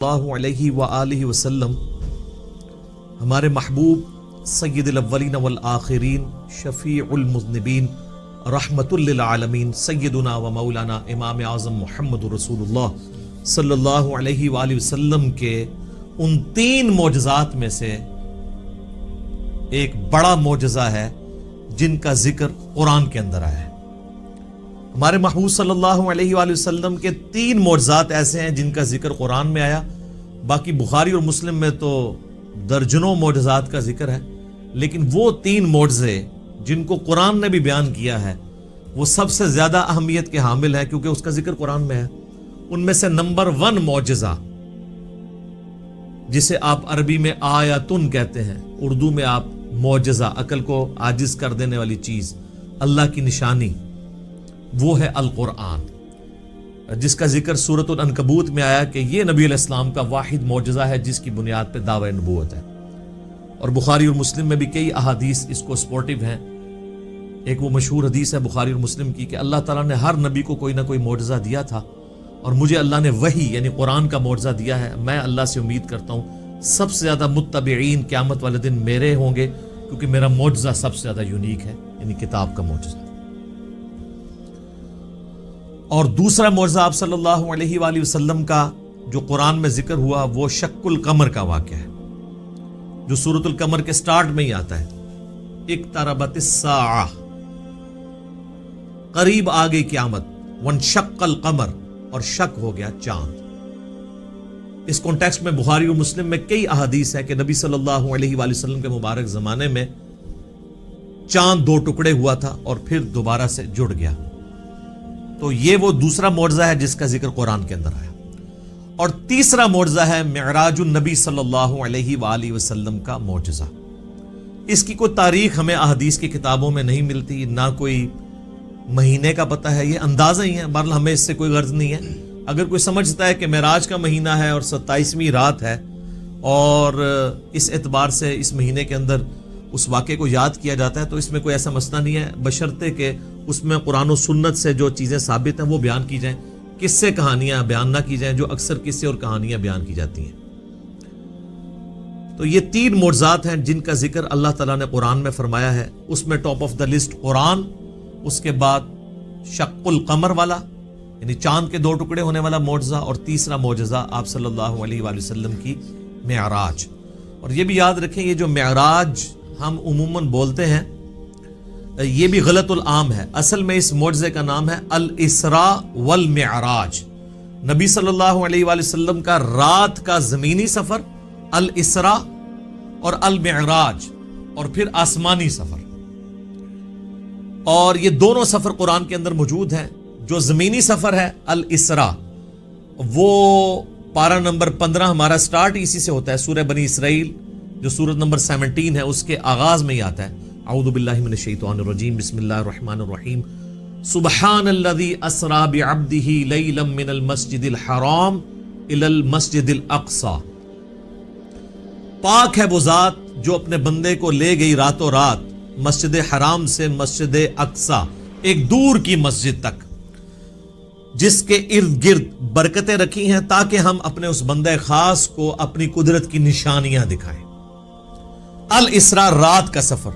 اللہ علیہ وآلہ وسلم ہمارے محبوب سید الاولین والآخرین شفیع المذنبین رحمت للعالمین سیدنا و مولانا امام اعظم محمد رسول اللہ صلی اللہ علیہ وآلہ وسلم کے ان 3 معجزات میں سے ایک بڑا معجزہ ہے جن کا ذکر قرآن کے اندر آیا ہے۔ ہمارے محبوب صلی اللہ علیہ وآلہ وسلم کے 3 معجزات ایسے ہیں جن کا ذکر قرآن میں آیا، باقی بخاری اور مسلم میں تو درجنوں معجزات کا ذکر ہے، لیکن وہ 3 معجزے جن کو قرآن نے بھی بیان کیا ہے وہ سب سے زیادہ اہمیت کے حامل ہے، کیونکہ اس کا ذکر قرآن میں ہے۔ ان میں سے نمبر 1 معجزہ جسے آپ عربی میں آیاتن کہتے ہیں، اردو میں آپ معجزہ، عقل کو عاجز کر دینے والی چیز، اللہ کی نشانی، وہ ہے القرآن، جس کا ذکر سورۃ العنکبوت میں آیا کہ یہ نبی علیہ السلام کا واحد معجزہ ہے جس کی بنیاد پہ دعوی نبوت ہے۔ اور بخاری اور مسلم میں بھی کئی احادیث اس کو سپورٹیو ہیں۔ ایک وہ مشہور حدیث ہے بخاری اور مسلم کی کہ اللہ تعالیٰ نے ہر نبی کو کوئی نہ کوئی معجزہ دیا تھا، اور مجھے اللہ نے وحی یعنی قرآن کا معجزہ دیا ہے۔ میں اللہ سے امید کرتا ہوں سب سے زیادہ متبعین قیامت والے دن میرے ہوں گے، کیونکہ میرا معجزہ سب سے زیادہ یونیک ہے، یعنی کتاب کا معجزہ۔ اور دوسرا معجزہ آپ صلی اللہ علیہ وآلہ وسلم کا جو قرآن میں ذکر ہوا وہ شق القمر کا واقعہ ہے، جو سورۃ القمر کے سٹارٹ میں ہی آتا ہے، اقتربت الساعہ، قریب آ گئی قیامت، وانشق القمر، اور شق ہو گیا چاند۔ اس کانٹیکسٹ میں بخاری اور مسلم میں کئی احادیث ہیں کہ نبی صلی اللہ علیہ وآلہ وسلم کے مبارک زمانے میں چاند 2 ٹکڑے ہوا تھا اور پھر دوبارہ سے جڑ گیا۔ تو یہ وہ دوسرا معجزہ ہے جس کا ذکر قرآن کے اندر آیا۔ اور تیسرا معجزہ ہے معراج النبی صلی اللہ علیہ وآلہ وسلم کا معجزہ۔ اس کی کوئی تاریخ ہمیں احادیث کی کتابوں میں نہیں ملتی، نہ کوئی مہینے کا پتہ ہے، یہ اندازہ ہی ہے، بہرحال ہمیں اس سے کوئی غرض نہیں ہے۔ اگر کوئی سمجھتا ہے کہ معراج کا مہینہ ہے اور 27ویں رات ہے اور اس اعتبار سے اس مہینے کے اندر اس واقعے کو یاد کیا جاتا ہے، تو اس میں کوئی ایسا مسئلہ نہیں ہے، بشرطے کہ اس میں قرآن و سنت سے جو چیزیں ثابت ہیں وہ بیان کی جائیں، قصے کہانیاں بیان نہ کی جائیں جو اکثر قصے اور کہانیاں بیان کی جاتی ہیں۔ تو یہ 3 معجزات ہیں جن کا ذکر اللہ تعالیٰ نے قرآن میں فرمایا ہے۔ اس میں ٹاپ آف دا لسٹ قرآن، اس کے بعد شق القمر والا یعنی چاند کے 2 ٹکڑے ہونے والا معجزہ، اور تیسرا معجزہ آپ صلی اللہ علیہ وآلہ وسلم کی معراج۔ اور یہ بھی یاد رکھیں، یہ جو معراج ہم عموماً بولتے ہیں یہ بھی غلط العام ہے۔ اصل میں اس معجزے کا نام ہے الاسراء والمعراج۔ نبی صلی اللہ علیہ وآلہ وسلم کا رات کا زمینی سفر الاسراء، اور المعراج اور پھر آسمانی سفر، اور یہ دونوں سفر قرآن کے اندر موجود ہیں۔ جو زمینی سفر ہے الاسراء، وہ پارہ نمبر 15 ہمارا سٹارٹ اسی سے ہوتا ہے، سورہ بنی اسرائیل جو سورت نمبر 17 ہے اس کے آغاز میں ہی آتا ہے، اعوذ باللہ من الشیطان الرجیم، بسم اللہ الرحمن الرحیم، سبحان الذی اسری بعبدہ لیلا من المسجد الحرام الی المسجد الاقصی۔ پاک ہے وہ ذات جو اپنے بندے کو لے گئی راتوں رات مسجد حرام سے مسجد اقصی، ایک دور کی مسجد تک، جس کے ارد گرد برکتیں رکھی ہیں تاکہ ہم اپنے اس بندے خاص کو اپنی قدرت کی نشانیاں دکھائیں۔ الاسراء رات کا سفر،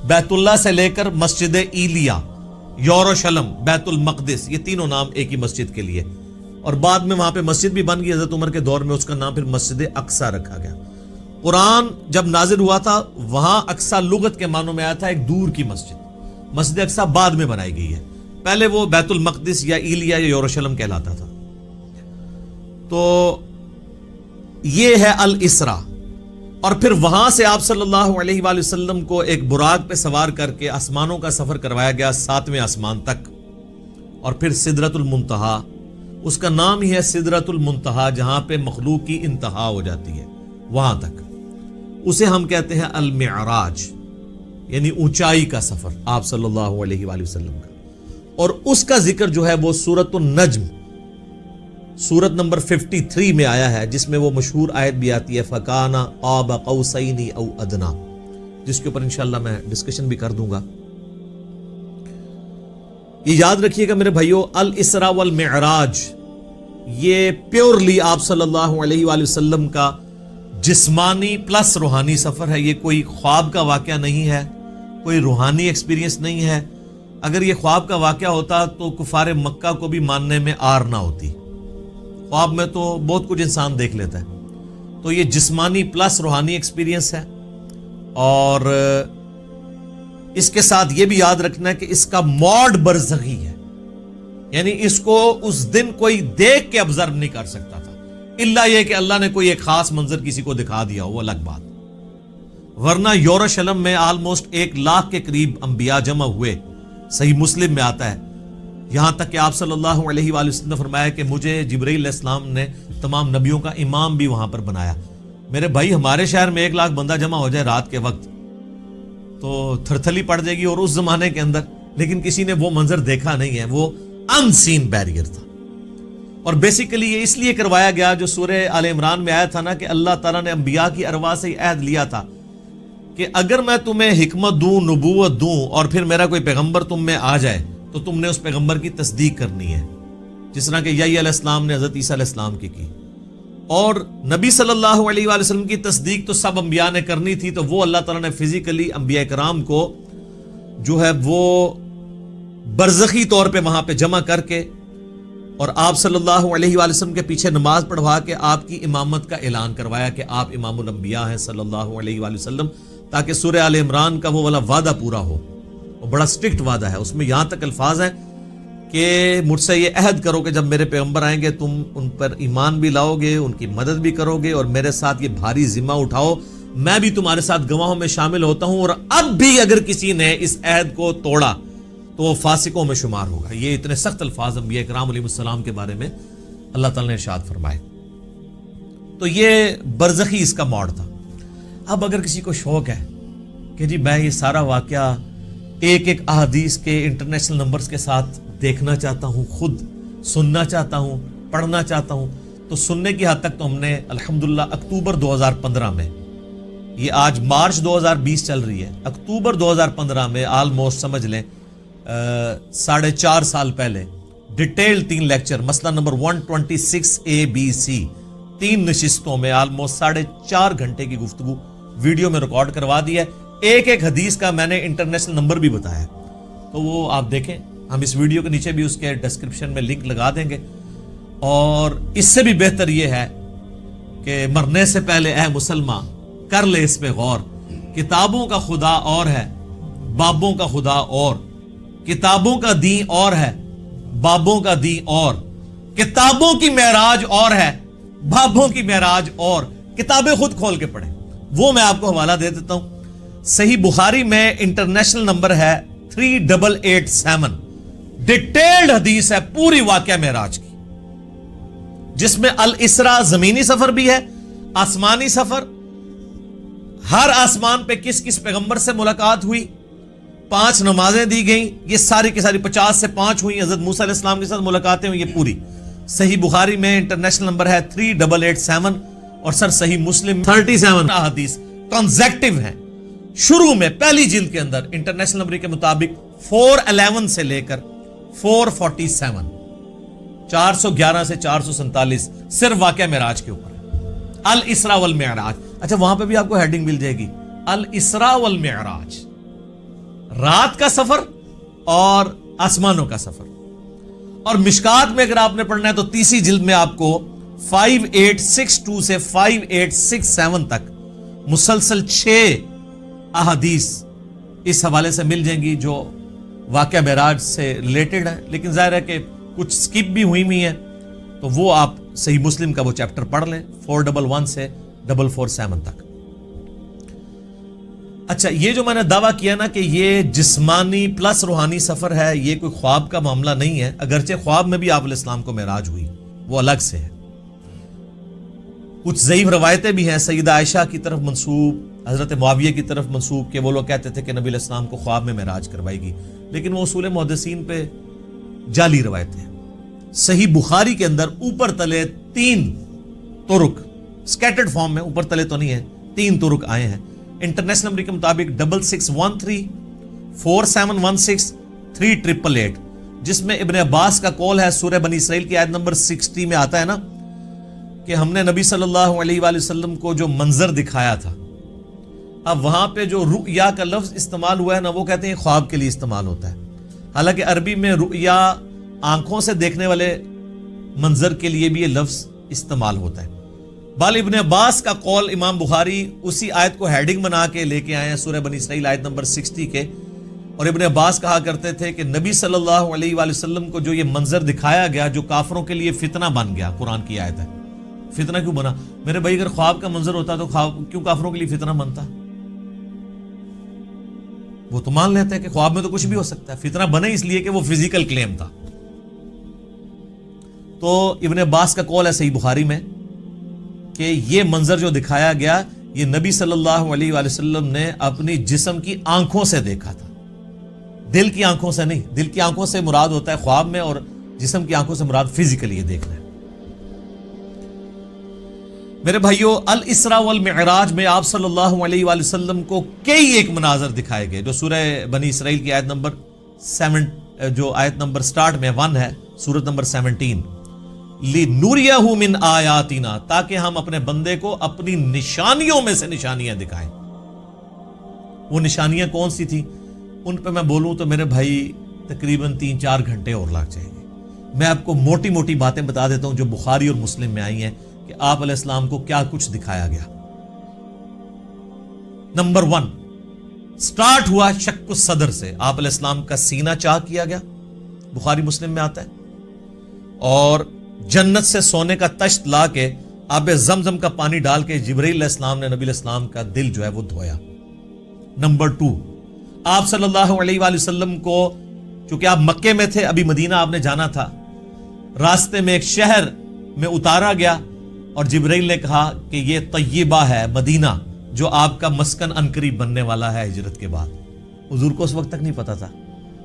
بیت اللہ سے لے کر مسجد ایلیا، یروشلم، بیت المقدس، یہ تینوں نام ایک ہی مسجد کے لیے، اور بعد میں وہاں پہ مسجد بھی بن گئی حضرت عمر کے دور میں، اس کا نام پھر مسجد اقصی رکھا گیا۔ قرآن جب نازل ہوا تھا وہاں اقصی لغت کے معنوں میں آیا تھا ایک دور کی مسجد، مسجد اقصی بعد میں بنائی گئی ہے، پہلے وہ بیت المقدس یا ایلیا یا یروشلم کہلاتا تھا۔ تو یہ ہے الاسراء، اور پھر وہاں سے آپ صلی اللہ علیہ وآلہ وسلم کو ایک براق پہ سوار کر کے آسمانوں کا سفر کروایا گیا 7ویں آسمان تک، اور پھر سدرۃ المنتہا، اس کا نام ہی ہے سدرۃ المنتہا، جہاں پہ مخلوق کی انتہا ہو جاتی ہے، وہاں تک، اسے ہم کہتے ہیں المعراج، یعنی اونچائی کا سفر آپ صلی اللہ علیہ وآلہ وسلم کا۔ اور اس کا ذکر جو ہے وہ سورۃ النجم، سورت نمبر 53 میں آیا ہے، جس میں وہ مشہور آیت بھی آتی ہے فَكَانَ قَابَ قَوْسَيْنِ أَوْ أَدْنَىٰ، جس کے اوپر انشاءاللہ میں ڈسکشن بھی کر دوں گا۔ یہ یاد رکھیے گا میرے بھائیو، الاسراء والمعراج یہ پیورلی آپ صلی اللہ علیہ وآلہ وسلم کا جسمانی پلس روحانی سفر ہے. یہ کوئی خواب کا واقعہ نہیں ہے, کوئی روحانی ایکسپیرینس نہیں ہے. اگر یہ خواب کا واقعہ ہوتا تو کفار مکہ کو بھی ماننے میں آر نہ ہوتی. خواب میں تو بہت کچھ انسان دیکھ لیتا ہے. تو یہ جسمانی پلس روحانی ایکسپیرینس ہے. اور اس کے ساتھ یہ بھی یاد رکھنا ہے کہ اس کا موڈ برزخی ہے, یعنی اس کو اس دن کوئی دیکھ کے ابزرو نہیں کر سکتا تھا, الا یہ کہ اللہ نے کوئی ایک خاص منظر کسی کو دکھا دیا ہو, وہ الگ بات. ورنہ یروشلم میں آلموسٹ 1 لاکھ کے قریب انبیاء جمع ہوئے. صحیح مسلم میں آتا ہے, یہاں تک کہ آپ صلی اللہ علیہ وآلہ وسلم نے فرمایا کہ مجھے جبرائیل علیہ السلام نے تمام نبیوں کا امام بھی وہاں پر بنایا. میرے بھائی, ہمارے شہر میں 1 لاکھ بندہ جمع ہو جائے رات کے وقت تو تھرتھلی پڑ جائے گی. اور اس زمانے کے اندر لیکن کسی نے وہ منظر دیکھا نہیں ہے, وہ ان سین بیریئر تھا. اور بیسیکلی یہ اس لیے کروایا گیا, جو سورہ آل عمران میں آیا تھا نا کہ اللہ تعالیٰ نے انبیاء کی ارواح سے عہد لیا تھا کہ اگر میں تمہیں حکمت دوں, نبوت دوں, اور پھر میرا کوئی پیغمبر تم میں آ جائے تو تم نے اس پیغمبر کی تصدیق کرنی ہے, جس طرح کہ یحییٰ علیہ السلام نے حضرت عیسیٰ علیہ السلام کی. اور نبی صلی اللہ علیہ وآلہ وسلم کی تصدیق تو سب انبیاء نے کرنی تھی, تو وہ اللہ تعالیٰ نے فزیکلی انبیاء کرام کو جو ہے وہ برزخی طور پہ وہاں پہ جمع کر کے اور آپ صلی اللہ علیہ وآلہ وسلم کے پیچھے نماز پڑھوا کے آپ کی امامت کا اعلان کروایا کہ آپ امام الانبیاء ہیں صلی اللہ علیہ وآلہ وسلم, تاکہ سورہ آل عمران کا وہ والا وعدہ پورا ہو. اور بڑا سٹرکٹ وعدہ ہے, اس میں یہاں تک الفاظ ہیں کہ مجھ سے یہ عہد کرو کہ جب میرے پیغمبر آئیں گے تم ان پر ایمان بھی لاؤ گے, ان کی مدد بھی کرو گے, اور میرے ساتھ یہ بھاری ذمہ اٹھاؤ, میں بھی تمہارے ساتھ گواہوں میں شامل ہوتا ہوں, اور اب بھی اگر کسی نے اس عہد کو توڑا تو وہ فاسقوں میں شمار ہوگا. یہ اتنے سخت الفاظ انبیاء کرام علیہ السلام کے بارے میں اللہ تعالیٰ نے ارشاد فرمائے. تو یہ برزخی اس کا موڈ تھا. اب اگر کسی کو شوق ہے کہ جی میں یہ سارا واقعہ ایک ایک احادیث کے انٹرنیشنل نمبرز کے ساتھ دیکھنا چاہتا ہوں, خود سننا چاہتا ہوں, پڑھنا چاہتا ہوں, تو سننے کی حد تک تو ہم نے الحمدللہ اکتوبر 2015 میں, یہ آج مارچ 2020 چل رہی ہے, اکتوبر 2015 میں آلموسٹ سمجھ لیں 4.5 سال پہلے ڈیٹیل 3 لیکچر, مسئلہ نمبر 126 ABC, 3 نشستوں میں آلموسٹ 4.5 گھنٹے کی گفتگو ویڈیو میں ریکارڈ کروا دی ہے. ایک ایک حدیث کا میں نے انٹرنیشنل نمبر بھی بتایا, تو وہ آپ دیکھیں, ہم اس ویڈیو کے نیچے بھی اس کے ڈسکرپشن میں لنک لگا دیں گے. اور اس سے بھی بہتر یہ ہے کہ مرنے سے پہلے اے مسلمان کر لے اس پہ غور, کتابوں کا خدا اور ہے, بابوں کا خدا اور, کتابوں کا دین اور ہے, بابوں کا دین اور, کتابوں کی معراج اور ہے, بابوں کی معراج اور. کتابیں خود کھول کے پڑھیں, وہ میں آپ کو حوالہ دے دیتا ہوں. صحیح بخاری میں انٹرنیشنل نمبر ہے 3887, ڈیٹیلڈ حدیث ہے پوری واقعہ معراج کی, جس میں الاسراء زمینی سفر بھی ہے, آسمانی سفر, ہر آسمان پہ کس کس پیغمبر سے ملاقات ہوئی, 5 نمازیں دی گئیں, یہ ساری کی ساری 50 سے 5 ہوئی, حضرت موسیٰ علیہ السلام کے ساتھ ملاقاتیں ہوئی, یہ پوری صحیح بخاری میں انٹرنیشنل نمبر ہے 3887. اور سر صحیح مسلم 37 حدیث کنزیکٹیو ہیں, شروع میں پہلی جلد کے اندر انٹرنیشنل نمبر کے مطابق 411 سے لے کر 447, 411 سے 447 صرف واقعہ معراج کے اوپر ہے, الاسراء والمعراج. اچھا وہاں پہ بھی آپ کو ہیڈنگ مل جائے گی, الاسراء والمعراج, رات کا سفر اور آسمانوں کا سفر. اور مشکات میں اگر آپ نے پڑھنا ہے تو تیسری جلد میں آپ کو 5862 سے 5867 تک مسلسل 6 احادیث اس حوالے سے مل جائیں گی جو واقعہ معراج سے ریلیٹڈ ہے, لیکن ظاہر ہے کہ کچھ سکپ بھی ہوئی ہیں, تو وہ آپ صحیح مسلم کا وہ چیپٹر پڑھ لیں 411 سے 447 تک. اچھا, یہ جو میں نے دعویٰ کیا نا کہ یہ جسمانی پلس روحانی سفر ہے, یہ کوئی خواب کا معاملہ نہیں ہے, اگرچہ خواب میں بھی آپ علیہ السلام کو معراج ہوئی, وہ الگ سے ہے. کچھ ضعیف روایتیں بھی ہیں سیدہ عائشہ کی طرف منسوب, حضرت معاویہ کی طرف منسوب, کہ وہ لوگ کہتے تھے کہ نبی علیہ السلام کو خواب میں معراج کروائی گئی, لیکن وہ اصول محدثین پہ جعلی روایتیں ہیں. صحیح بخاری کے اندر اوپر تلے 3 طرق سکیٹرڈ فارم میں, اوپر تلے تو نہیں ہے, 3 طرق آئے ہیں. انٹرنیشنل نمبر کے مطابق 6613, 4716, 3888, جس میں ابن عباس کا قول ہے، سورہ بنی اسرائیل کی آیت نمبر 60 میں آتا ہے نا کہ ہم نے نبی صلی اللہ علیہ وآلہ وسلم کو جو منظر دکھایا تھا. اب وہاں پہ جو رؤیا کا لفظ استعمال ہوا ہے نا، وہ کہتے ہیں خواب کے لیے استعمال ہوتا ہے، حالانکہ عربی میں رؤیا آنکھوں سے دیکھنے والے منظر کے لیے بھی یہ لفظ استعمال ہوتا ہے. بال ابن عباس کا قول امام بخاری اسی آیت کو ہیڈنگ بنا کے لے کے آئے ہیں، سورہ بنی اسرائیل آیت نمبر 60 کے. اور ابن عباس کہا کرتے تھے کہ نبی صلی اللہ علیہ وآلہ وسلم کو جو یہ منظر دکھایا گیا جو کافروں کے لیے فتنہ بن گیا، قرآن کی آیت ہے. فتنہ کیوں بنا؟ میرے بھائی اگر خواب کا منظر ہوتا تو خواب کیوں کافروں کے لیے فتنہ بنتا؟ وہ تو مان لیتے ہیں کہ خواب میں تو کچھ بھی ہو سکتا ہے، فتنہ بنے اس لیے کہ وہ فزیکل کلیم تھا. تو ابن عباس کا قول ہے صحیح بخاری میں کہ یہ منظر جو دکھایا گیا یہ نبی صلی اللہ علیہ وآلہ وسلم نے اپنی جسم کی آنکھوں سے دیکھا تھا، دل کی آنکھوں سے نہیں. دل کی آنکھوں سے مراد ہوتا ہے خواب میں، اور جسم کی آنکھوں سے مراد فزیکلی یہ دیکھنا ہے. میرے بھائیو، الاسراء والمعراج میں آپ صلی اللہ علیہ وآلہ وسلم کو کئی ایک مناظر دکھائے گئے، جو سورہ بنی اسرائیل کی آیت نمبر 7 جو آیت نمبر سٹارٹ میں 1 ہے، سورت نمبر 17، لِنُرِيَهُ مِنْ آیاتنا، تاکہ ہم اپنے بندے کو اپنی نشانیوں میں سے نشانیاں دکھائیں. وہ نشانیاں کون سی تھیں؟ ان پہ میں بولوں تو میرے بھائی تقریباً 3-4 گھنٹے اور لگ جائیں گے. میں آپ کو موٹی موٹی باتیں بتا دیتا ہوں جو بخاری اور مسلم میں آئی ہیں کہ آپ علیہ السلام کو کیا کچھ دکھایا گیا. نمبر 1 سٹارٹ ہوا شق الصدر سے، آپ علیہ السلام کا سینہ چاک کیا گیا، بخاری مسلم میں آتا ہے. اور جنت سے سونے کا تشت لا کے آب زمزم کا پانی ڈال کے جبرائیل علیہ السلام نے نبی علیہ السلام کا دل جو ہے وہ دھویا. نمبر 2 آپ صلی اللہ علیہ وآلہ وسلم کو، چونکہ آپ مکے میں تھے، ابھی مدینہ آپ نے جانا تھا، راستے میں ایک شہر میں اتارا گیا اور جبرائیل نے کہا کہ یہ طیبہ ہے، مدینہ، جو آپ کا مسکن عنقریب بننے والا ہے ہجرت کے بعد. حضور کو اس وقت تک نہیں پتا تھا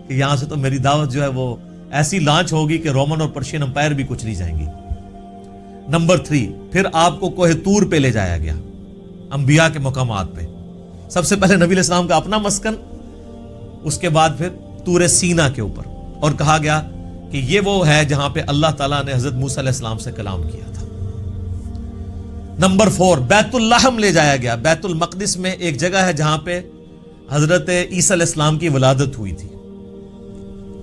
کہ یہاں سے تو میری دعوت جو ہے وہ ایسی لانچ ہوگی کہ رومن اور پرشین امپائر بھی کچھ نہیں جائیں گی. نمبر 3 پھر آپ کو کوہ طور پہ لے جایا گیا، انبیاء کے مقامات پہ. سب سے پہلے نبی علیہ السلام کا اپنا مسکن، اس کے بعد پھر طور سینہ کے اوپر، اور کہا گیا کہ یہ وہ ہے جہاں پہ اللہ تعالیٰ نے حضرت موسیٰ علیہ السلام سے کلام کیا تھا. نمبر 4 بیت اللحم لے جایا گیا. بیت المقدس میں ایک جگہ ہے جہاں پہ حضرت عیسیٰ علیہ السلام کی ولادت ہوئی تھی،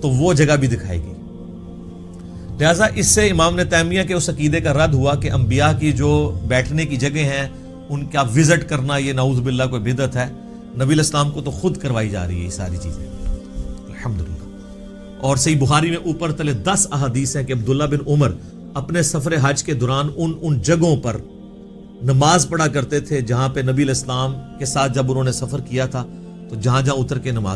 تو وہ جگہ بھی دکھائی گئی. لہٰذا اس سے امام نے تیمیہ کے اس عقیدے کا رد ہوا کہ انبیاء کی جو بیٹھنے کی جگہ ہیں ان کا وزٹ کرنا یہ نعوذ باللہ کوئی بدعت ہے. نبی علیہ السلام کو تو خود کروائی جا رہی ہے یہ ساری چیزیں، الحمدللہ. اور صحیح بخاری میں اوپر تلے 10 احادیث ہیں کہ عبداللہ بن عمر اپنے سفر حج کے دوران ان جگہوں پر نماز پڑھا کرتے تھے جہاں پہ نبی علیہ السلام کے ساتھ جب انہوں نے سفر کیا تھا، تو جہاں جہاں اتر کے نماز